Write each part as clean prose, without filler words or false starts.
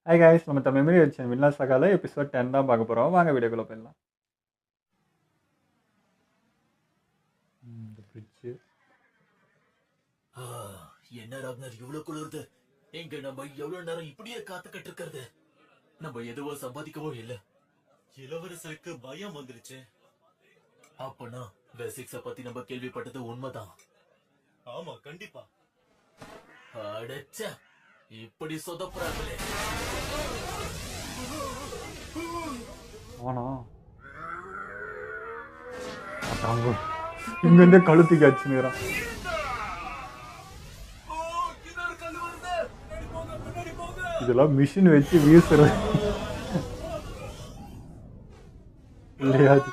Hi guys, நம்ம Tamil media channel வில்லா சகால எபிசோட் 10 தான் பார்க்க போகிறோம். வாங்க வீடியோக்குள்ள போயிடலாம். இந்த ஃப்ரிட்ஜு என்ன ராக்னர் இவ்வளவு குளிருது. எங்க நம்ம எவ்வளவு நேரம் இப்படியே காத்துக்கிட்டு இருக்கிறது? நம்ம எதுவோ சம்பாதிக்கவோ இல்ல. இளவரசருக்கு பயம் வந்துருச்சு. அப்பனா பேசிக்ஸ பத்தி நம்ம கேள்விப்பட்டது உண்மைதான். ஆமா, கண்டிப்பா. அடச்ச, இப்படி சொதப்புறாங்களே. ஆனா இங்கிருந்தே கழுத்துக்கு அடிச்சுக்கிறான். இதெல்லாம் மிஷின் வச்சு வீசுறது இல்லையாது.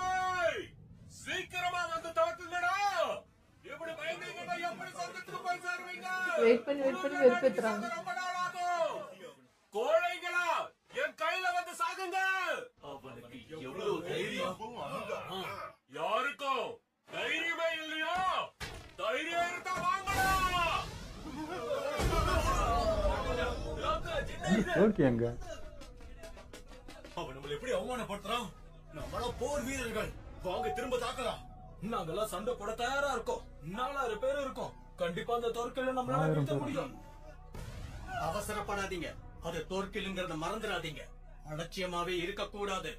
வெயிட் பண்ணி வெறுப்பேத்துறாங்க. கோழைகளா, என் கையில வந்து சாகுங்க. அவனுக்கு எவ்வளவு தைரியம்! யாருக்கும் தைரியமே இல்லையா? தைரியம் இருந்தா வாங்கடா. ஓகே, எங்க அவன் நம்மள எப்படி அவமானப்படுத்துறான்? நம்மள போர் வீரர்கள். வாங்க திரும்ப தாக்கலாம். நாங்கெல்லாம் சண்டை போட தயாரா இருக்கோம். 4000 பேர் இருக்கோம். கண்டிப்பா அந்த தோற்கல நம்மளால நிறுத்த முடியும். அவசரப்படாதீங்க. அது தோற்கிலுங்கிறத மறந்துடாதீங்க. அலட்சியமாவே இருக்க கூடாது.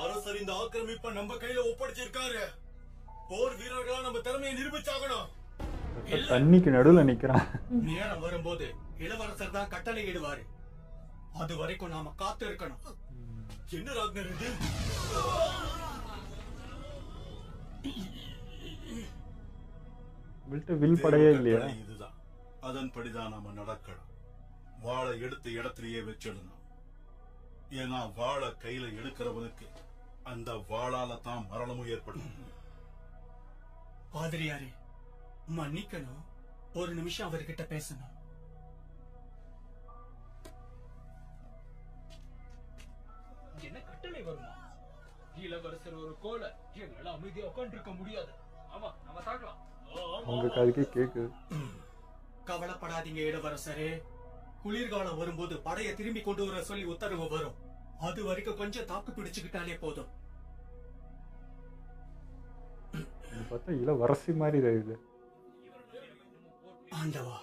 அரசர் இந்த ஆக்கிரமிப்பை நம்ம கையில ஒப்படைச்சிருக்காரு. போர் வீரர்களா நம்ம திறமையை நிரூபிச்சாகணும். தண்ணிக்கு நடுவுல நிக்கிறான். நேரம் வரும்போது இளவரசர் தான் கட்டளை இடுவாரு. அது வரைக்கும் நாம காத்து இருக்கணும். என்ன ராக்னர் இது? வில் படையே இல்லையா? இதுதான். அதன்படிதான் நாம நடக்கணும். வாழை எடுத்து இடத்திலேயே வச்சிடணும். ஏன்னா வாழை கையில எடுக்கிறவனுக்கு அந்த வாளால தான் மரணமும் ஏற்படும். பாதிரியாரே, மன்னிக்கணும். ஒரு நிமிஷம் அவர்கிட்ட பேசணும். என்ன கட்டளை வருமா? இளவரசர் ஒரு கோல எங்களால அமைதியா உட்காந்துருக்க முடியாது. ஆமா, நம்ம தாக்கலாம். உங்க காதுக்கே கேக்குது. கவலைப்படாதீங்க இளவரசரே. குளிர்காலம் வரும்போது படையை திரும்பி கொண்டு வர சொல்லி உத்தரவு வரும். அது வரைக்கும் கொஞ்சம் தாக்கு பிடிச்சுக்கிட்டாலே போதும். பார்த்தா இளவரசி மாதிரி இருக்குது. ஆண்டவா,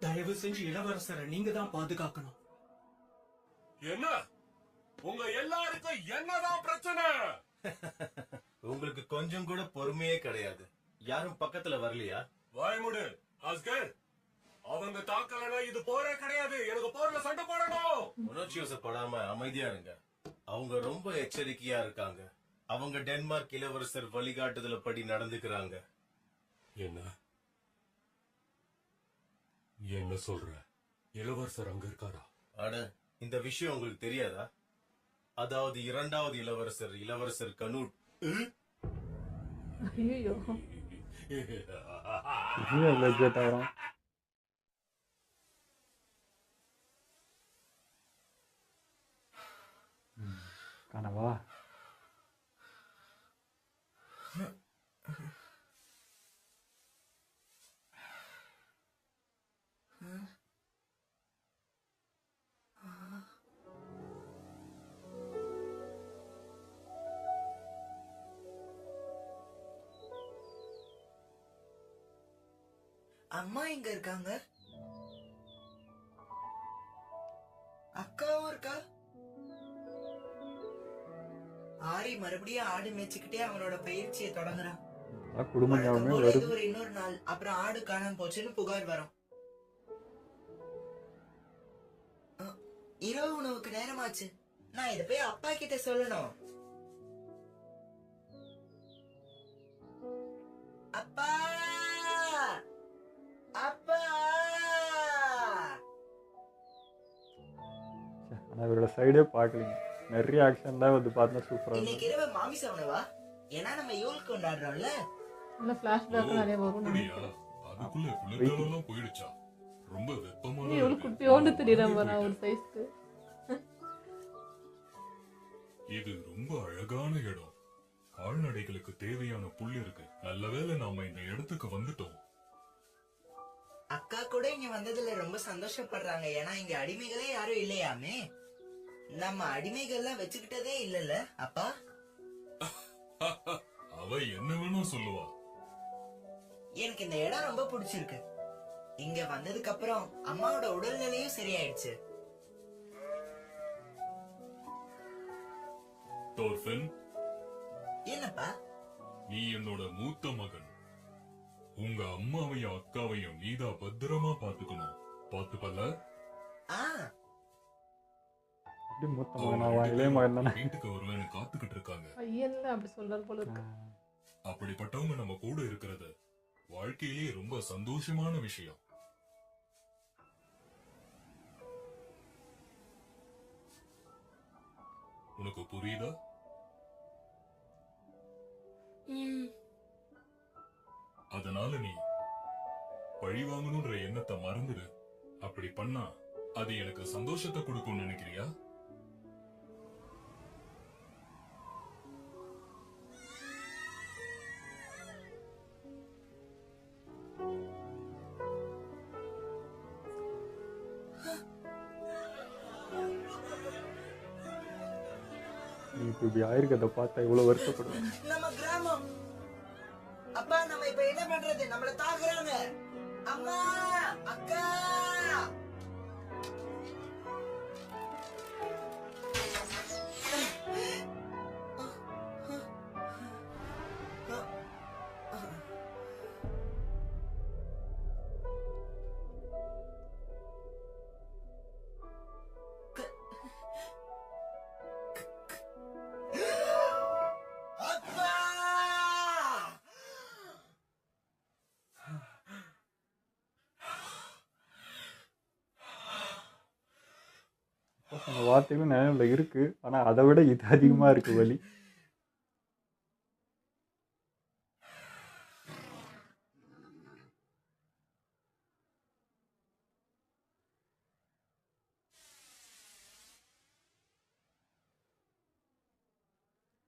தயவு செஞ்சு இளவரசரை நீங்க தான் பாதுகாக்கணும். என்ன உங்க எல்லாருக்கும் என்னதான் பிரச்சனை? உங்களுக்கு கொஞ்சம் கூட பொறுமையே கிடையாது. யாரும் பக்கத்துல வரலையா? வாய்முடு அஸ்கர். அவங்க தாக்கலனா இது போரே கிடையாது. எனக்கு போர்ல சண்டை போடணும். உணர்ச்சி வசப்படாம அமைதியா இருங்க. அவங்க ரொம்ப எச்சரிக்கையா இருக்காங்க. அவங்க டென்மார்க் இளவரசர் வழிகாட்டுதல படி நடந்துக்கிறாங்க. என்ன சொல்ற? இளவரசர் அங்க இருக்காரா? அட, இந்த விஷயம் உங்களுக்கு தெரியாதா? அதாவது இரண்டாவது இளவரசர் இளவரசர் கனூட். ஐயோ, கனவா? அம்மா எங்க இருக்காங்க? அக்காவும் இருக்கா? ஆரி மறுபடியும் ஆடு மேய்ச்சிக்கிட்டே அவனோட பயிற்சியை தொடங்குறான். குடும்ப வழக்கம் ஞாபகமே போல இது வருது. ஒரு இன்னொரு நாள். அப்புறம் ஆடு காணாம போச்சுன்னு புகார் வரும். இரவு உணவுக்கு நேரமாச்சு. நான் இத போய் அப்பா கிட்ட சொல்லணும். அப்பா, அப்பா. ஆனா இவரோட சைடே பார்க்கலீங்க. நிறைய ஆக்ஷன்லாம் வந்து பார்த்தா சூப்பரா இன்னைக்கு இருக்கும். இரவு மாமிச உணவா? ஏன்னா நம்ம யூல் கொண்டாடுறோம்ல. இல்ல ஃபிளாஷ்பேக் நிறைய வரும். அதுக்குள்ள குளிர்காலம் போயிடுச்சா? ரொம்ப வெப்பமான எவ்வளவு குட்டியோண்டு தெரியறான் பாரு ஒரு சைஸ்க்கு. இது ரொம்ப அழகான இடம். கால்நடைகளுக்கு தேவையான புல் இருக்கு. நல்ல வேளை நாம இந்த இடத்துக்கு வந்துட்டோம். அக்கா கூட இங்க வந்ததுல ரொம்ப சந்தோஷப்படுறாங்க. ஏன்னா இங்க அடிமைகளே யாரும் இல்லையாமே. நம்ம அடிமைகள்லாம் வச்சுக்கிட்டதே இல்லல்ல அப்பா? அவ என்ன வேணும் சொல்லுவா. எனக்கு இந்த இடம் ரொம்ப பிடிச்சிருக்கு. இங்க வந்ததுக்கு அப்புறம் அம்மாவோட உடல்நிலையும் சரியாயிடுச்சு. தோர்ஃபின், என்னப்பா? நீ என்னோட மூத்த மகன். உங்க அம்மாவையும் அக்காவையும் நீதான் பத்திரமா பாத்துக்கணும். பாத்துப்பல? ஆ, அப்படி மூத்த மகன் அவன் இளைய மகன் தானே. வீட்டுக்கு வருவேன்னு காத்துக்கிட்டு இருக்காங்க. பையன்ல அப்படி சொல்றாரு போல இருக்கு. அப்படிப்பட்டவங்க நம்ம கூட இருக்கிறது வாழ்க்கையிலேயே ரொம்ப சந்தோஷமான விஷயம். உனக்கு புரியுதா? அதனால நீ பழி வாங்கணும்ன்ற எண்ணத்தை மறந்துடு. அப்படி பண்ணா அது எனக்கு சந்தோஷத்தை கொடுக்கும்னு நினைக்கிறியா? நீ இப்படி ஆயிருக்கதை பார்த்தா இவ்வளவு வருத்தப்படுவேன். நம்ம கிராமம். அப்பா, நம்ம இப்ப என்ன பண்றது? நம்மள தாக்குறாங்க. அம்மா, அக்கா. அந்த வார்த்தைகளும் நினைவுல இருக்கு. ஆனா அதை விட இது அதிகமா இருக்கு வலி.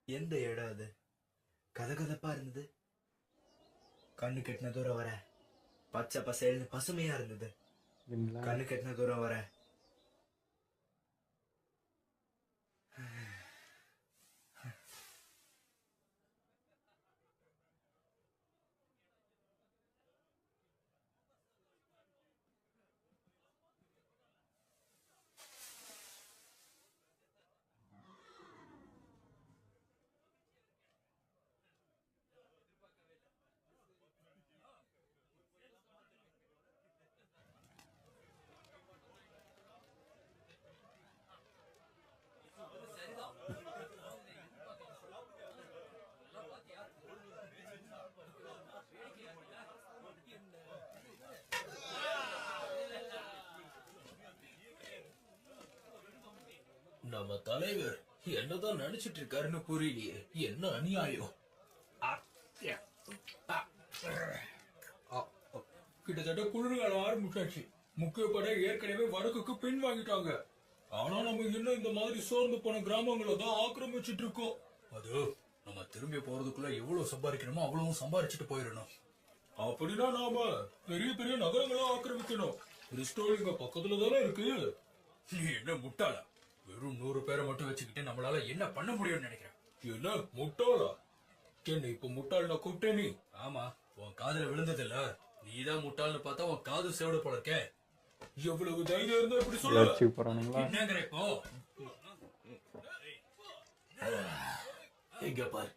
எந்த இடம் அது? கதகதப்பா இருந்தது. கண்ணு கெட்டின தூரம் வர பச்சை பசேல்னு பசுமையா இருந்தது. இல்லைங்களா? கண்ணு கெட்டின தூரம் வர நம்ம தலைவர் என்னதான் நினைச்சிட்டு இருக்காருன்னு புரியலையே. என்ன அநியாயம். கிட்டத்தட்ட குளிர்காலம் ஆரம்பிச்சாச்சு. முக்கிய படை ஏற்கனவே வடக்குக்கு பின் வாங்கிட்டாங்க. ஆனா நம்ம இன்னும் இந்த மாதிரி சோர்ந்து போன கிராமங்களை தான் ஆக்கிரமிச்சிட்டு இருக்கோம். அது நம்ம திரும்பி போறதுக்குள்ள எவ்வளவு சம்பாதிக்கணுமோ அவ்வளவு சம்பாதிச்சுட்டு போயிடணும். அப்படின்னா நாம பெரிய பெரிய நகரங்களா ஆக்கிரமிக்கணும். கிறிஸ்டோல் இங்க பக்கத்துல தானே இருக்கு. நீ என்ன முட்டாளா? வெறும் 100 பேரை மட்டும் வச்சுக்கிட்டு நம்மளால என்ன பண்ண முடியும்னு நினைக்கிறேன். என்ன முட்டாளா? என்ன இப்ப முட்டாள்னா கூப்பிட்டே நீ? ஆமா, உன் காதுல விழுந்ததில்ல. நீதான் முட்டாள்னு பார்த்தா உன் காது செவிட போல இருக்கே. எவ்வளவு தைரியம் இருந்தா இப்படி சொல்ல? அடிச்சுக்க போறானுங்களா? என்னங்கிற இப்போ? இங்க பாரு,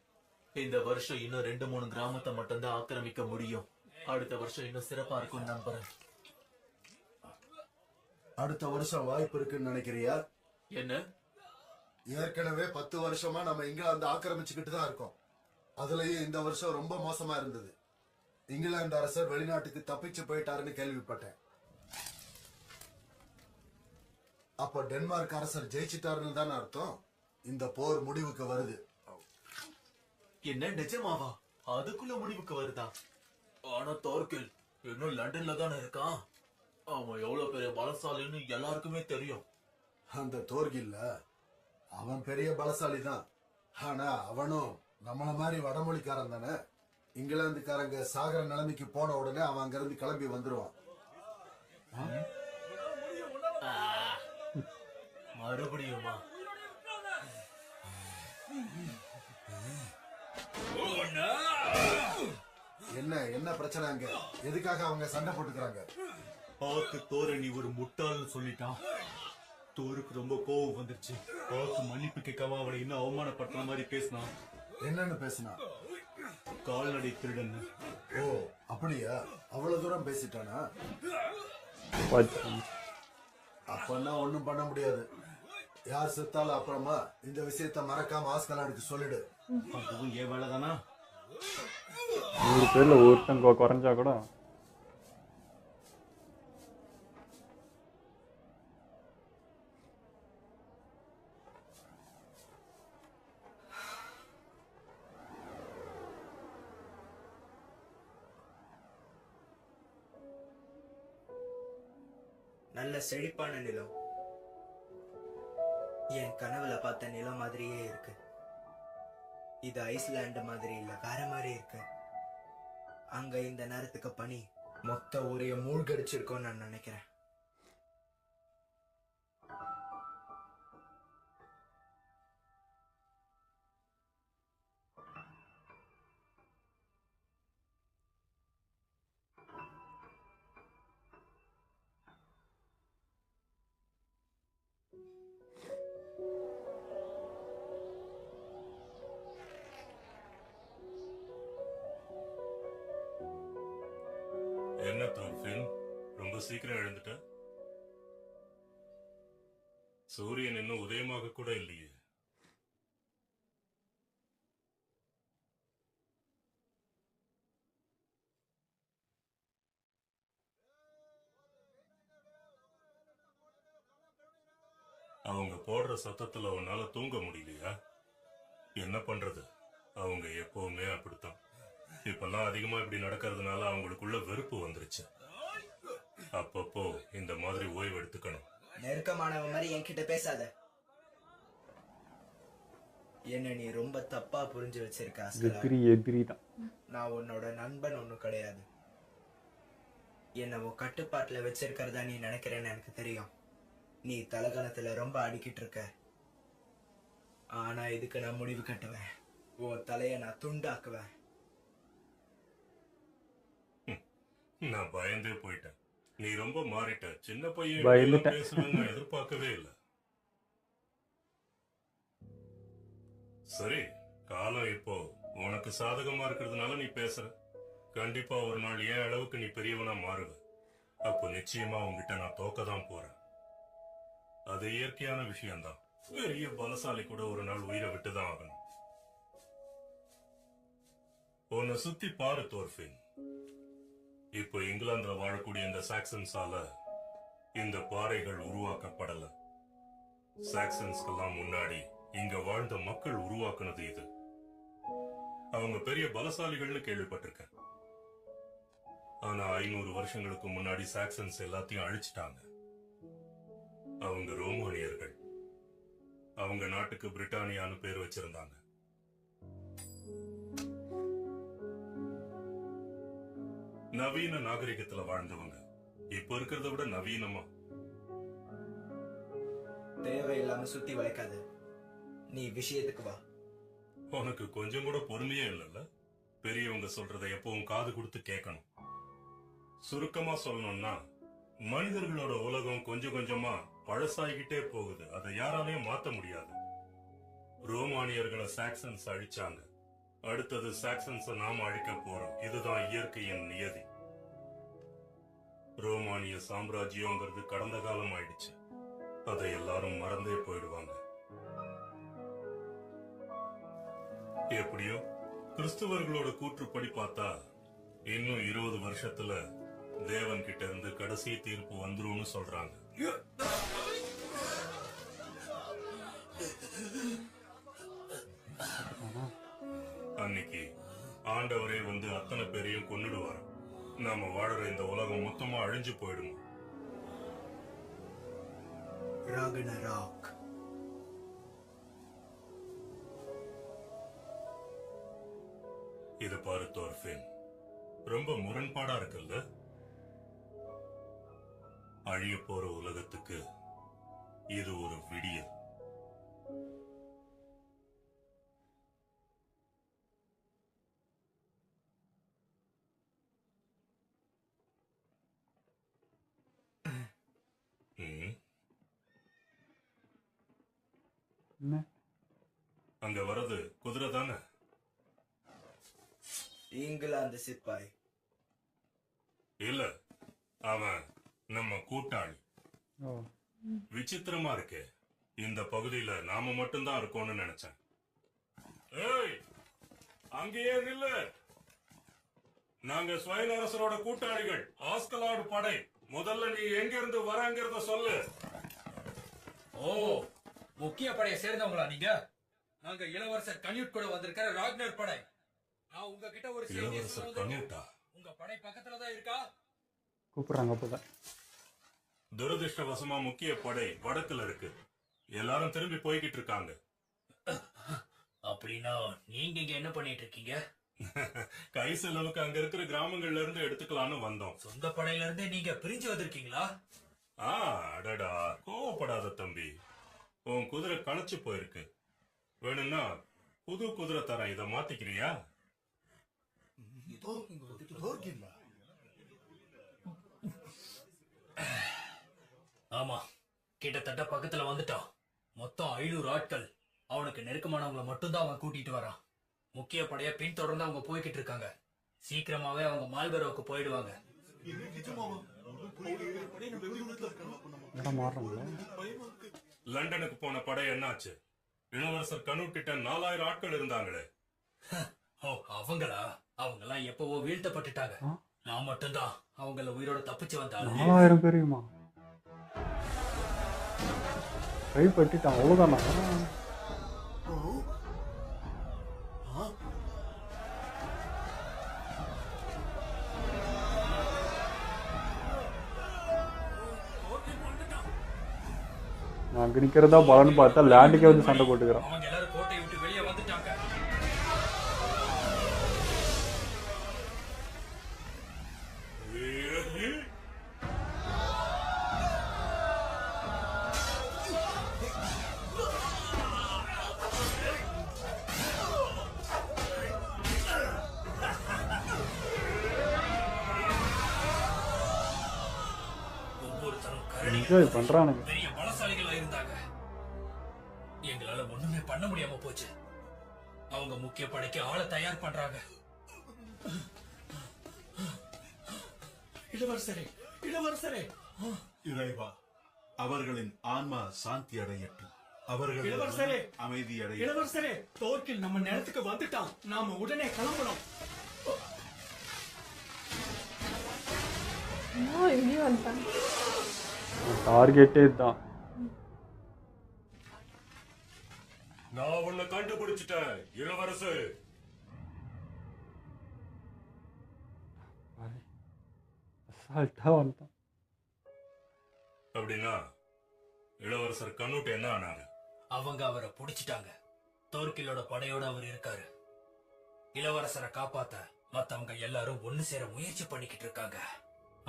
இந்த வருஷம் இன்னும் 2-3 கிராமத்தை மட்டும்தான் ஆக்கிரமிக்க முடியும். அடுத்த வருஷம் இன்னும் சிறப்பா இருக்கும்னு நம்புறேன். அடுத்த வருஷம் வாய்ப்பு இருக்குன்னு நினைக்கிறியா? என்ன? ஏற்கனவே 10 வருஷமா நம்ம இங்கிலாந்து ஆக்கிரமிச்சுக்கிட்டு தான் இருக்கோம். அதுலயும் இந்த வருஷம் ரொம்ப மோசமா இருந்தது. இங்கிலாந்து அரசர் வெளிநாட்டுக்கு தப்பிச்சு போயிட்டாருன்னு கேள்விப்பட்டேன். அப்ப டென்மார்க் அரசர் ஜெயிச்சிட்டாருன்னு தானே அர்த்தம். இந்த போர் முடிவுக்கு வருது. என்ன நிஜமாவா? அதுக்குள்ள முடிவுக்கு வருதா? ஆனா தோர்கில் இன்னும் லண்டன்ல தானே இருக்கான். அவன் எவ்வளவு பெரிய பலசாலின்னு எல்லாருக்குமே தெரியும். அந்த தோர்கில்ல அவன் பெரிய பலசாலி தான். ஆனா அவனும் நம்மள மாதிரி வடமொழிக்காரன் தானே. இங்கிலாந்துக்காரங்க சாகர நிலைமைக்கு போன உடனே அவன் அங்கிருந்து கிளம்பி வந்துருவான். மறுபடியுமா? என்ன என்ன பிரச்சனை அங்க? எதுக்காக அவங்க சண்டை போட்டுக்கிறாங்க? ஆக்கு தோர நீ ஒரு முட்டாள்னு சொல்லிட்டான். தோருக்கு ரொம்ப கோவம் வந்துருச்சு. ஆக்கு மன்னிப்பு கேட்காம அவனை இன்னும் அவமானப்படுத்துற மாதிரி பேசினான். என்னன்னு பேசினா? கால்நடை திருடன். ஓ அப்படியா? அவ்வளவு தூரம் பேசிட்டானா? வச்சு அப்பன்னா ஒண்ணும் பண்ண முடியாது. யார் செத்தாலும் அப்புறமா இந்த விஷயத்த மறக்காம ஆஸ்கலாடுக்கு சொல்லிடு. அதுவும் என் வேலை தானா? 100 பேர்ல ஒருத்தன் குறைஞ்சா கூட நல்ல செழிப்பான நிலம். என் கனவுல பார்த்த நிலம் மாதிரியே இருக்கு. இது ஐஸ்லாண்டு மாதிரி இல்ல, வேற மாதிரி இருக்கு. அங்க இந்த நேரத்துக்கு பனி மொத்த ஊரைய மூழ்கடிச்சிருக்கோன்னு நான் நினைக்கிறேன். என்ன தோர்ஃபின், ரொம்ப சீக்கிரம் எழுந்துட்ட? சூரியன் இன்னும் உதயமாக கூட இல்லையே. அவங்க போடுற சத்தத்துல உன்னால தூங்க முடியலையா? என்ன பண்றது, அவங்க எப்பவுமே அப்படித்தான். இப்பெல்லாம் அதிகமா இப்படி நடக்கிறதுனால அவங்களுக்குள்ள வெறுப்பு வந்துருச்சு. அப்பப்போ இந்த மாதிரி ஓய்வு எடுத்துக்கணும். நெருக்கமானவன் மாதிரி என்கிட்ட பேசாத. என்ன நீ ரொம்ப தப்பா புரிஞ்சு வச்சிருக்க ஆஸ்கலா. எதிரி தான். நான் உன்னோட நண்பன் ஒன்னும் கிடையாது. என்ன உன் கட்டுப்பாட்டுல வச்சிருக்கிறதா நீ நினைக்கிறேன்னு எனக்கு தெரியும். நீ தலகணத்துல ரொம்ப அடிக்கிட்டு இருக்க. ஆனா இதுக்கு நான் முடிவு கட்டுவேன். உன் தலைய நான் துண்டாக்குவேன். நான் பயந்தே போயிட்டேன். நீ ரொம்ப மாறிட்ட. சின்ன பையன் பயந்துட்டேன். பேசுவேன்னு நான் எதிர்பார்க்கவே இல்லை. சரி, காலம் இப்போ உனக்கு சாதகமா இருக்கிறதுனால நீ பேசுற. கண்டிப்பா ஒரு நாள் ஏன் அளவுக்கு நீ பெரியவனா மாறுவ. அப்போ நிச்சயமா உன்கிட்ட நான் தோக்கதான் போறேன். அது இயற்கையான விஷயம்தான். பெரிய பலசாலி கூட ஒரு நாள் உயிரை விட்டுதான் ஆகணும். உன்னை சுத்தி பாரு தோர்ஃபின். இப்போ இங்கிலாந்துல வாழக்கூடிய இந்த சாக்சன்ஸால இந்த பாறைகள் உருவாக்கப்படல. சாக்சன்ஸ்க்கெல்லாம் முன்னாடி இங்க வாழ்ந்த மக்கள் உருவாக்குனது இது. அவங்க பெரிய பலசாலிகள்னு கேள்விப்பட்டிருக்கேன். ஆனா 500 வருஷங்களுக்கு முன்னாடி சாக்சன்ஸ் எல்லாத்தையும் அழிச்சிட்டாங்க. அவங்க ரோமானியர்கள். அவங்க நாட்டுக்கு பிரிட்டானியான்னு பேர் வச்சிருந்தாங்க. நவீன நாகரிகத்துல வாழ்ந்தவங்க. இப்ப இருக்கிறத விட நவீனமா. தேவையில்லாம சுத்தி வளைக்காத. நீ விஷயத்துக்கு வா. உனக்கு கொஞ்சம் கூட பொறுமையே இல்லைல்ல? பெரியவங்க சொல்றதை எப்பவும் காது கொடுத்து கேட்கணும். சுருக்கமா சொல்லணும்னா, மனிதர்களோட உலகம் கொஞ்சம் கொஞ்சமா பழசாகிக்கிட்டே போகுது. அதை யாராலையும் மாத்த முடியாது. ரோமானியர்களை சாக்சன்ஸ் அழிச்சாங்க. அடுத்தது சாக்சன்ஸை நாம அழிக்க போறோம். இதுதான் இயற்கையின் நியதி. ரோமானிய சாம்ராஜ்யங்கிறது கடந்த காலம் ஆயிடுச்சு. அதை எல்லாரும் மறந்தே போயிடுவாங்க. எப்படியோ கிறிஸ்துவர்களோட கூற்றுப்படி பார்த்தா இன்னும் 20 வருஷத்துல தேவன் கிட்ட இருந்து கடைசி தீர்ப்பு வந்துரும்னு சொல்றாங்க. அன்னைக்கு ஆண்டவரே வந்து அத்தனை பேரையும் கொன்னுடுவார். நாம வாழற இந்த உலகம் மொத்தமா அழிஞ்சு போயிடும். ராகனராக். இது பாரு தோர்ஃபின், ரொம்ப முரண்பாடா இருக்குல்ல? அழிய போற உலகத்துக்கு இது ஒரு விடியல். என்ன அங்க வர்றது குதிரை தானே? இங்கிலாந்து சிப்பாய். இல்ல, அவன் நம்ம கூட்டாளி. ஓ விசித்திரமா இருக்கு. இந்த பகுதியில நாம மட்டும்தான் இருக்கோம்னு நினைச்சேன். ஏய், அங்கேயே நில்லு. நாங்க ஸ்வைன் அரசரோட கூட்டாளிகள், ஆஸ்கலாடு படை. முதல்ல நீ எங்க இருந்து வரங்கிறத சொல்லு. ஓ, முக்கிய படையை சேர்ந்தவங்களா நீங்க? நாங்க இளவரசர் கன்யூட் கூட வந்திருக்கிற ராக்னர் படை. நான் உங்ககிட்ட ஒரு செய்தியை இளவரசர் சொல்ல வந்திருக்கேன். கன்யூட்டா? உங்க படை பக்கத்துல தான் இருக்கா? கூப்பிடுறாங்க அப்போதான். துரதிருஷ்டவசமா முக்கிய படை வடக்குல இருக்கு. எல்லாரும் திரும்பி போய்கிட்டு இருக்காங்க. அப்படின்னா நீங்க இங்க என்ன பண்ணிட்டு இருக்கீங்க? கை செலவுக்கு அங்க இருக்கிற கிராமங்கள்ல இருந்து எடுத்துக்கலாம்னு வந்தோம். சொந்த படையில இருந்தே நீங்க பிரிஞ்சு வந்திருக்கீங்களா? அடடா, கோவப்படாத தம்பி. உன் குதிரை களைச்சு போயிருக்கு. வேணும்னா புது குதிரை தரேன், இதை மாத்திக்கிறியா? தோர்கில்லா ஆமா, கிட்டத்தட்ட பக்கத்துல வந்துட்டான். மொத்தம் 500 ஆட்கள். அவனுக்கு நெருக்கமானவங்களை மட்டும்தான் அவன் கூட்டிட்டு வரான். முக்கிய படைய பின்தொடர்ந்து அவங்க போய்கிட்டு இருக்காங்க. சீக்கிரமாவே அவங்க மால்பரோவுக்கு போயிடுவாங்க. இடம் மாறுறாங்களா? லண்டனுக்கு போன படை என்னாச்சு? இளவரசர் கனூட் கிட்ட 4000 ஆட்கள் இருந்தாங்களே. ஓ, அவங்களா? அவங்கெல்லாம் எப்பவோ வீழ்த்தப்பட்டுட்டாங்க. நான் மட்டும்தான் அவங்கள உயிரோட தப்பிச்சு வந்தாலும். 4000 பேரையுமா? கைப்பற்றிட்டான், அவ்வளவுதானா? நான் அங்க நிக்கிறதா பலன்னு பார்த்தா லேண்டுக்கே வந்து சண்டை போட்டுக்கிறான். அவங்க எல்லாரும் கோட்டையை விட்டு வெளியே வந்துட்டாங்க. என்ஜாய் பண்றானுங்க. பெரிய பலசாலிகளா இருந்தாங்க. எங்களால ஒண்ணுமே பண்ண முடியாம போச்சு. அவங்க முக்கிய படைக்கு ஆளை தயார் பண்றாங்க. இளவரசரே, இளவரசரே! இறைவா, அவர்களின் ஆன்மா சாந்தி அடையட்டும். அவர்கள் இளவரசரே! அமைதி அடைய. இளவரசரே, தோர்கில் நம்ம நேரத்துக்கு வந்துட்டான். நாம உடனே கிளம்பணும். இங்கேயும் வந்துட்டாங்க. டார்கெட்டே தான். நான் உன்னை கண்டுபிடிச்சிட்டேன் இளவரசு. அசால்ட்டா வந்துட்டான். அப்படின்னா இளவரசர் கனூட் என்ன ஆனாங்க? அவங்க அவரை புடிச்சிட்டாங்க. தோர்கிலோட படையோட அவர் இருக்காரு. இளவரசரை காப்பாத்த மத்தவங்க எல்லாரும் ஒண்ணு சேர முயற்சி பண்ணிக்கிட்டு இருக்காங்க.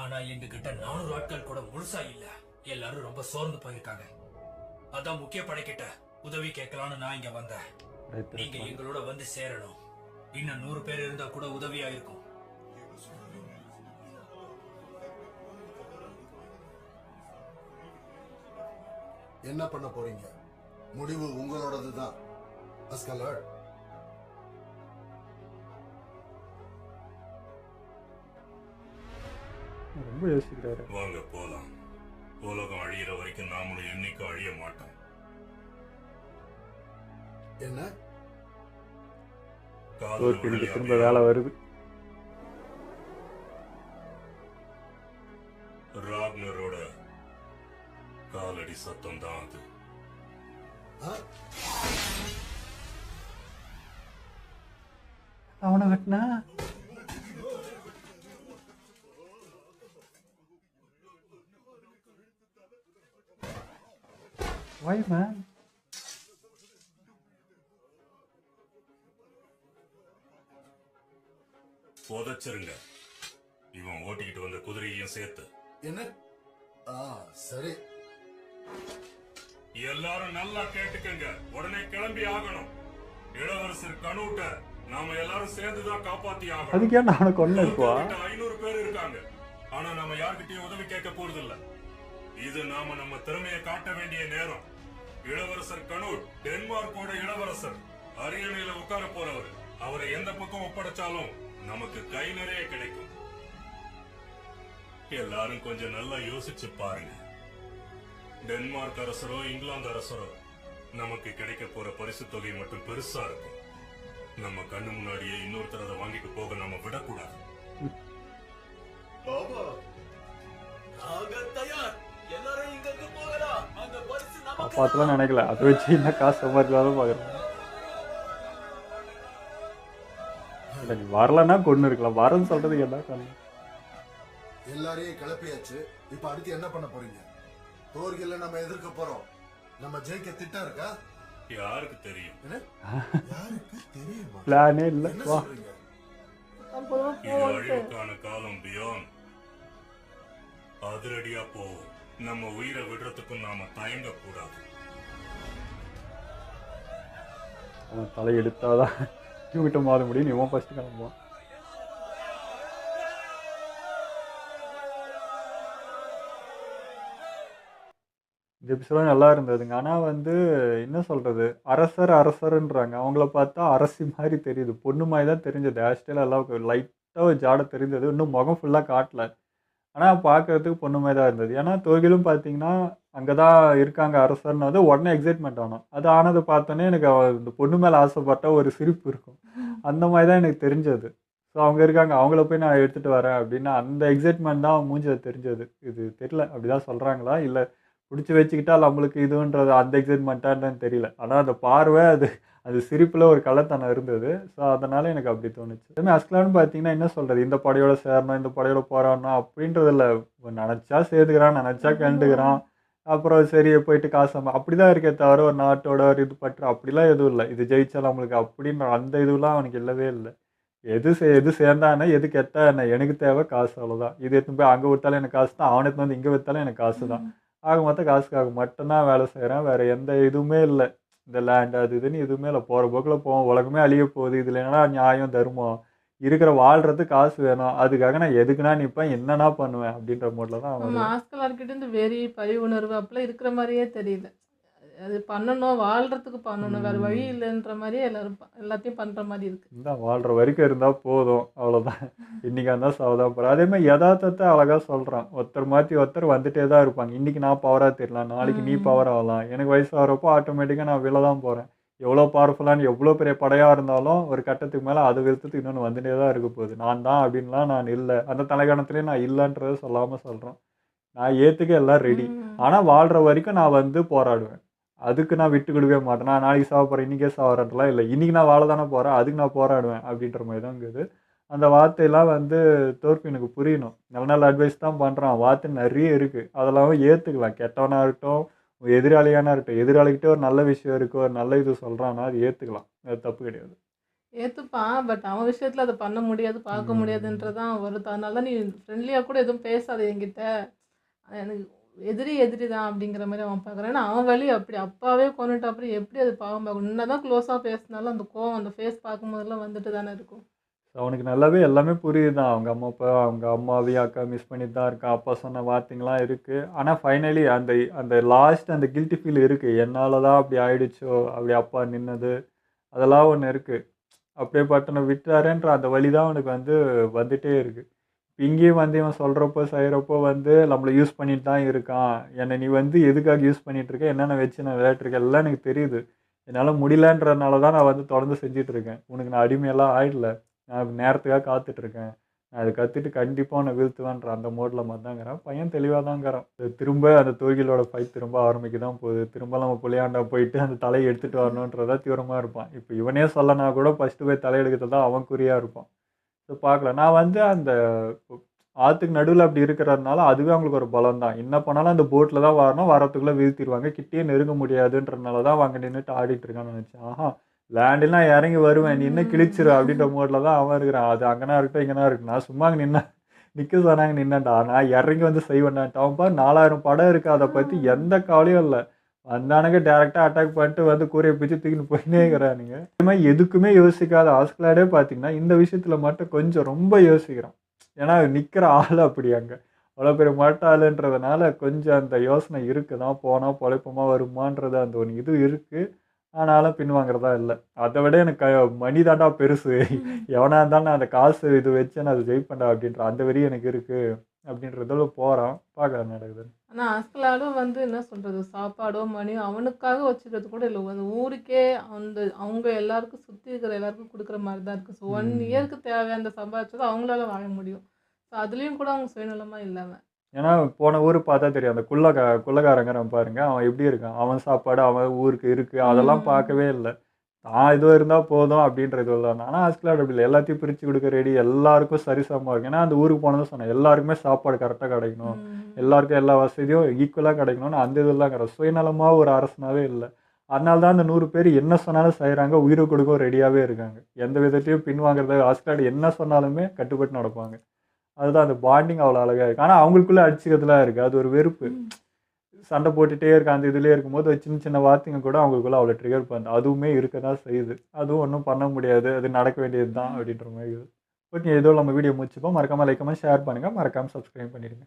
ஆனா எங்க கிட்ட 400 ஆட்கள் கூட முழுசா இல்ல. எல்லாரும் ரொம்ப சோர்ந்து போயிருக்காங்க. அதான் முக்கிய படைக்கிட்ட உதவி கேட்கலான்னு நான் இங்க வந்தேன். நீங்க எங்களோட வந்து சேரணும். இன்னும் 100 பேர் இருந்தா கூட உதவியா இருக்கும். என்ன பண்ண போறீங்க? முடிவு உங்களோடது தான். அஸ்கலாட், ரொம்ப யோசிக்கிறாரு. வாங்க போலாம். உலகம் அழியிற வரைக்கும் நாமளும் என்னைக்கு அழிய மாட்டோம். என்ன? தோர்கிலுக்கு திரும்ப வேலை வருது. ராக்னரோட காலடி சத்தம் தான் அது. அவனை வெட்டினா why man? புதைச்சிருங்க. இவன் ஓட்டிக்கிட்டு வந்த குதிரையையும் சேர்த்து. என்ன? சரி. எல்லாரும் நல்லா கேட்டுக்கங்க. உடனே கிளம்பி ஆகணும். இளவரசர் கனூட்ட நாம எல்லாரும் சேர்ந்துதான் காப்பாத்தி ஆகணும். அதுக்கே நான் அவனை கொண்டு இப்போ 500 பேர் இருக்காங்க. ஆனா நாம யார்கிட்டயும் உதவி கேட்க போறது இல்ல. இது நாம நம்ம திறமையை காட்ட வேண்டிய நேரம். இளவரசர் கனூட், டென்மார்க்கோட இளவரசர், அரியணையில உட்கார போறவர். அவரை எந்த பக்கம் ஒப்படைச்சாலும் நமக்கு கை நிறைய கிடைக்கும். எல்லாரும் கொஞ்சம் நல்லா யோசிச்சு பாருங்க. டென்மார்க் அரசரோ இங்கிலாந்து அரசரோ நமக்கு கிடைக்க போற பரிசு தொகை மட்டும் பெருசா இருக்கும். நம்ம கண்ணு முன்னாடியே இன்னொருத்தர் அதை வாங்கிட்டு போக நாம விடக்கூடாது. பாபா, நாங்க தயார். எல்லாரும் இங்க இருந்து போகலாம். அந்த பரிசு நமக்கு பார்த்துலாம் நினைக்கல, அதை வச்சு என்ன காசு சம்பாதிக்கலாம்னு பார்க்குறேன். இல்லை நீ வரலன்னா கொண்டு இருக்கலாம், வரன்னு சொல்றதுக்கு என்ன காரணம்? எல்லாரையும் கிளப்பியாச்சு. இப்ப அடுத்து என்ன பண்ண போறீங்க? தோர்கில்ல நம்ம எதிர்க்க போறோம். நம்ம ஜெயிக்க திட்டம் இருக்கா? யாருக்கு தெரியும்? யாருக்கு தெரியுமா? பிளானே இல்லை. என்ன வா, சொல்றீங்க? அப்போதான் இது போவோன்ட்டு. அழிவுக்கான காலம் பியான். அதிரடியா போவோம். நம்ம உயிரை விடுறதுக்கும் நாம தயங்க கூடாது. அவன் தலை எடுத்தாதான் இவங்கிட்ட மாற முடியும். இவன் ஃபர்ஸ்ட் கிளம்புவான். இந்த எபிசோட் நல்லா இருந்ததுங்க. ஆனால் வந்து என்ன சொல்கிறது, அரசர்ன்றாங்க. அவங்கள பார்த்தா அரசி மாதிரி தெரியுது, பொண்ணு மாதிரி தான் தெரிஞ்சது. ஹேர் ஸ்டைல் எல்லாம் லைட்டாக ஜாட தெரிஞ்சது, இன்னும் முகம் ஃபுல்லாக காட்டல. ஆனால் பார்க்கறதுக்கு பொண்ணு மாதிரி தான் இருந்தது. ஏன்னா தொழிலும் பார்த்தீங்கன்னா அங்கே தான் இருக்காங்க அரசர்னது உடனே எக்ஸைட்மெண்ட் ஆனோம். அது ஆனது பார்த்தோன்னே எனக்கு இந்த பொண்ணு மேலே ஆசைப்பட்ட ஒரு சிரிப்பு இருக்கும். அந்த மாதிரி தான் எனக்கு தெரிஞ்சது. ஸோ அவங்க இருக்காங்க, அவங்கள போய் நான் எடுத்துகிட்டு வரேன் அப்படின்னா அந்த எக்ஸைட்மெண்ட் தான் மூஞ்சில் தெரிஞ்சது. இது தெரியல, அப்படி தான் சொல்கிறாங்களா இல்லை பிடிச்சி வச்சுக்கிட்டா நம்மளுக்கு இதுன்றது அந்த எக்ஸைட்மெண்ட்டான்னு தெரியல. ஆனால் அந்த பார்வை அது சிரிப்பில் ஒரு கள்ளத்தனம் இருந்தது. ஸோ அதனால் எனக்கு அப்படி தோணுச்சு. அதுமாதிரி அஸ்கலான்னு பார்த்தீங்கன்னா என்ன சொல்கிறது, இந்த படையோட சேரணும், இந்த படையோட போராடணும் அப்படின்றதில்ல. நினச்சா சேர்த்துக்கிறான், நினச்சா கண்டுக்கிறான், அப்புறம் சரி போயிட்டு காசு அப்படி தான் இருக்கே தவிர ஒரு நாட்டோட ஒரு இது பற்று அப்படிலாம் எதுவும் இல்லை. இது ஜெயிச்சா நம்மளுக்கு அப்படின்ற அந்த இதுலாம் அவனுக்கு இல்லவே இல்லை. எது சேர்ந்தானே எது கெட்டா என்ன, எனக்கு தேவை காசு, அவ்வளோதான். இது எடுத்துன்னு போய் அங்கே விற்றாலும் எனக்கு காசு தான், அவனை எடுத்து வந்து இங்கே விற்றாலும் எனக்கு காசு தான். ஆக மொத்தம் காசுக்காக மட்டும்தான் வேலை செய்கிறேன். வேறு எந்த இதுவுமே இல்லை. இந்த லேண்ட் அது இதுன்னு எதுவுமே இல்லை. போகிற போக்கில் போவோம், உலகமே அழிய போகுது. இதில் என்னன்னா நியாயம் தர்மம் இருக்கிற, வாழ்கிறது காசு வேணும், அதுக்காக நான் எதுக்குன்னா நிற்பேன், என்னன்னா பண்ணுவேன் அப்படின்ற மோட்டில் தான் நம்ம அவன். ஆஸ்கலார்கிட்ட இந்த வெறி பழி உணர்வு அப்பெல்லாம் இருக்கிற மாதிரியே தெரியல. அது பண்ணணும், வாழ்றதுக்கு பண்ணணும், வேற வழி இல்லைன்ற மாதிரியே எல்லாத்தையும் பண்ற மாதிரி இருக்கு. இந்த வாழ்கிற வரைக்கும் இருந்தால் போதும், அவ்வளோதான். இன்றைக்கி இருந்தால் சாவதான் போகிறேன். அதேமாதிரி யதார்த்தத்தை அழகாக சொல்கிறான். ஒருத்தர் மாற்றி ஒருத்தர் வந்துட்டே தான் இருப்பாங்க. இன்றைக்கி நான் பவராக தெரியலாம், நாளைக்கு நீ பவர் ஆகலாம். எனக்கு வயசு ஆகிறப்போ ஆட்டோமேட்டிக்காக நான் விழ தான் போகிறேன். எவ்வளோ பவர்ஃபுல்லான எவ்வளோ பெரிய படையாக இருந்தாலும் ஒரு கட்டத்துக்கு மேலே அது விருத்தத்துக்கு இன்னொன்று வந்துட்டே தான் இருக்க போகுது. நான் தான் அப்படின்லாம் நான் இல்லை, அந்த தலைகாணத்துலேயே நான் இல்லைன்றதை சொல்லாமல் சொல்கிறேன். நான் ஏற்றுக்க எல்லாம் ரெடி. ஆனால் வாழ்கிற வரைக்கும் நான் வந்து போராடுவேன். அதுக்கு நான் விட்டு கொடுக்கவே மாட்டேன். நான் நாளைக்கு சாவ போகிறேன், இன்றைக்கே சாவறேன்லாம் இல்லை. இன்றைக்கி நான் வாழ தானே போகிறேன், அதுக்கு நான் போராடுவேன் அப்படின்ற மாதிரி தான் இருக்குது. அந்த வார்த்தையெல்லாம் வந்து தோற்று எனக்கு புரியணும். நல்ல நல்ல அட்வைஸ் தான் பண்ணுறான், வார்த்தை நிறைய இருக்குது, அதெல்லாம் ஏற்றுக்கலாம். கெட்டவனாக இருக்கட்டும், எதிராளியானா இருக்கட்டும், எதிராளிக்கிட்டே ஒரு நல்ல விஷயம் இருக்குது, ஒரு நல்ல இது சொல்கிறான்னா அது ஏற்றுக்கலாம், அது தப்பு கிடையாது. ஏற்றுப்பான், பட் அவன் விஷயத்தில் அதை பண்ண முடியாது, பார்க்க முடியாதுன்றதான் வருது. அதனால தான் நீ ஃப்ரெண்ட்லியாக கூட எதுவும் பேசாத என்கிட்ட, எனக்கு எதிரி தான் அப்படிங்கிற மாதிரி அவன் பார்க்குறான். ஏன்னா அவன் வழி அப்படி அப்பாவே கொண்டுட்டு அப்புறம் எப்படி அது பாவம் பார்க்கணும். இன்னும் தான் க்ளோஸாக பேசினாலும் அந்த கோவம் அந்த ஃபேஸ் பார்க்கும்போதெல்லாம் வந்துட்டு தானே இருக்கும். அவனுக்கு நல்லாவே எல்லாமே புரியுது தான். அவங்க அம்மாவையும் அக்கா மிஸ் பண்ணிட்டு தான் இருக்கான். அப்பா சொன்ன வார்த்தைங்களாம் இருக்குது. ஆனால் ஃபைனலி அந்த லாஸ்ட் அந்த கில்ட்டி ஃபீல் இருக்குது. என்னால் தான் அப்படி ஆயிடுச்சோ, அப்படி அப்பா நின்னது அதெல்லாம் ஒன்று இருக்குது. அப்படியே பட்டனை விட்டாருன்ற அந்த வழி தான் அவனுக்கு வந்துட்டே இருக்குது. இங்கேயும் இவன் சொல்கிறப்போ செய்கிறப்போ நம்மளை யூஸ் பண்ணிட்டு தான் இருக்கான். என்னை நீ எதுக்காக யூஸ் பண்ணிகிட்டு இருக்க, என்னென்ன வச்சு நான் விளையாட்டுருக்கேன் எல்லாம் எனக்கு தெரியுது. என்னால் முடியலன்றதுனால தான் நான் தொடர்ந்து செஞ்சிட்ருக்கேன். உனக்கு நான் அடிமையெல்லாம் ஆயிடல, நான் நேரத்துக்காக காத்துட்ருக்கேன். நான் அதை கற்றுட்டு கண்டிப்பாக உன்னை வீழ்த்துவேன்ற அந்த மோடில் மாதிரி தாங்கிறான். பையன் தெளிவாக தாங்கிறான். திரும்ப அந்த தோழிகளோட ஃபைட் திரும்ப ஆரம்பிக்க தான் போகுது. திரும்ப நம்ம புளியாண்டா போயிட்டு அந்த தலையை எடுத்துகிட்டு வரணுன்றதான் தீவிரமாக இருப்பான். இப்போ இவனே சொல்லனா கூட ஃபஸ்ட்டு போய் தலையெடுக்கிறது தான் அவன் குறியாக இருப்பான். ஸோ பார்க்கலாம். நான் அந்த ஆற்றுக்கு நடுவில் அப்படி இருக்கிறதுனால அதுவே அவங்களுக்கு ஒரு பலம் தான். என்ன பண்ணாலும் அந்த போட்டில் தான் வரணும், வரத்துக்குள்ளே வீழ்த்திடுவாங்க, கிட்டே நெருங்க முடியாதுன்றதுனால தான் அவங்க நின்றுட்டு ஆடிட்டு இருக்கான்னு நினச்சேன். ஆஹா, லேண்டில் நான் இறங்கி வருவேன், நீ இன்னும் கிழிச்சிரு அப்படின்ற மோட்டில் தான் அவன் இருக்கிறான். அது அங்கேனா இருக்கட்டும் இங்கேனா இருக்கட்டும், நான் சும்மா அங்கே நிற்க சொன்னாங்க நின்னேன்டா, நான் இறங்கி செய்வேன்டான்ட்டு. அவன் பாரு 4000 படம் இருக்குது, அதை பற்றி எந்த கவலையும் இல்லை. வந்தானுங்க டேரெக்டாக அட்டாக் பண்ணிட்டு கூரையை பிடிச்சி தூக்கின்னு போயினே இருக்கிறானுங்க. இதே மாதிரி எதுக்குமே யோசிக்காத ஆஸ்கலாடே பார்த்தீங்கன்னா இந்த விஷயத்தில் மட்டும் கொஞ்சம் ரொம்ப யோசிக்கிறான். ஏன்னா நிற்கிற ஆள் அப்படி அங்கே அவ்வளோ பெரிய மாட்டாளுன்றதுனால கொஞ்சம் அந்த யோசனை இருக்குது தான், போனால் பொழைப்போமா வருமான்றது அந்த ஒன்று இது இருக்குது. ஆனாலும் பின்வாங்குறதா இல்லை. அதை விட எனக்கு மணி தாண்டா பெருசு, எவனா இருந்தாலும் நான் அந்த காசு இது வச்சு நான் அதை ஜெயிப்பேன்டா அப்படின்ற அந்த வெறி எனக்கு இருக்குது அப்படின்றதுல போகிறான். பார்க்கலாம் நடக்குதுன்னு. ஆனால் ஆஸ்கலாலும் வந்து என்ன சொல்கிறது, சாப்பாடோ மணியோ அவனுக்காக வச்சுக்கிறது கூட இல்லை. அந்த ஊருக்கே அவங்க எல்லாருக்கும் சுற்றி இருக்கிற எல்லாருக்கும் கொடுக்குற மாதிரி தான் இருக்குது. ஸோ 1 இயருக்கு தேவையான சம்பாதிச்சதை அவங்களால வாழ முடியும். ஸோ அதுலேயும் கூட அவங்க சுயநலமாக இல்லாமல். ஏன்னா போன ஊர் பார்த்தா தெரியும், அந்த குள்ளக்காரங்கிறான் பாருங்க, அவன் எப்படி இருக்கான், அவன் சாப்பாடு அவன் ஊருக்கு இருக்குது அதெல்லாம் பார்க்கவே இல்லை. தான் ஏதோ இருந்தால் போதும் அப்படின்றது இல்லை. ஆனால் ஆஸ்கலாட் அப்படி இல்லை, எல்லாத்தையும் பிரித்து கொடுக்க ரெடி, எல்லாருக்கும் சரிசமமாக இருக்கும். ஏன்னா அந்த ஊருக்கு போனதும் சொன்னேன், எல்லாருக்குமே சாப்பாடு கரெக்டாக கிடைக்கணும், எல்லாருக்கும் எல்லா வசதியும் ஈக்குவலாக கிடைக்கணும்னு அந்த இதெல்லாம் கிடையாது. சுயநலமாக ஒரு அரசனாகவே இல்லை. அதனால தான் அந்த 100 பேர் என்ன சொன்னாலும் செய்கிறாங்க, உயிரை கொடுக்கவும் ரெடியாகவே இருக்காங்க. எந்த விதத்தையும் பின்வாங்கிறத ஆஸ்கலாட் என்ன சொன்னாலுமே கட்டுப்பட்டு நடப்பாங்க. அதுதான் அந்த பாண்டிங் அவ்வளோ அழகாக இருக்குது. ஆனால் அவங்களுக்குள்ளே அடிச்சுக்கிறதுலாம் இருக்குது, அது ஒரு வெறுப்பு. சண்டை போட்டுகிட்டே இருக்க அந்த இதுலேயே இருக்கும்போது சின்ன சின்ன வார்த்தைங்க கூட அவங்களுக்குள்ள அவ்வளோ ட்ரிகர் பண்ணுது. அதுவுமே இருக்க தான் செய்யுது. அதுவும் ஒன்றும் பண்ண முடியாது, அது நடக்க வேண்டியது தான் அப்படின்ற மாதிரி. ஓகே, ஏதோ நம்ம வீடியோ முடிச்சுப்போம். மறக்காமல் லைக் கமெண்ட் ஷேர் பண்ணுங்கள், மறக்காமல் சப்ஸ்கிரைப் பண்ணிடுங்க.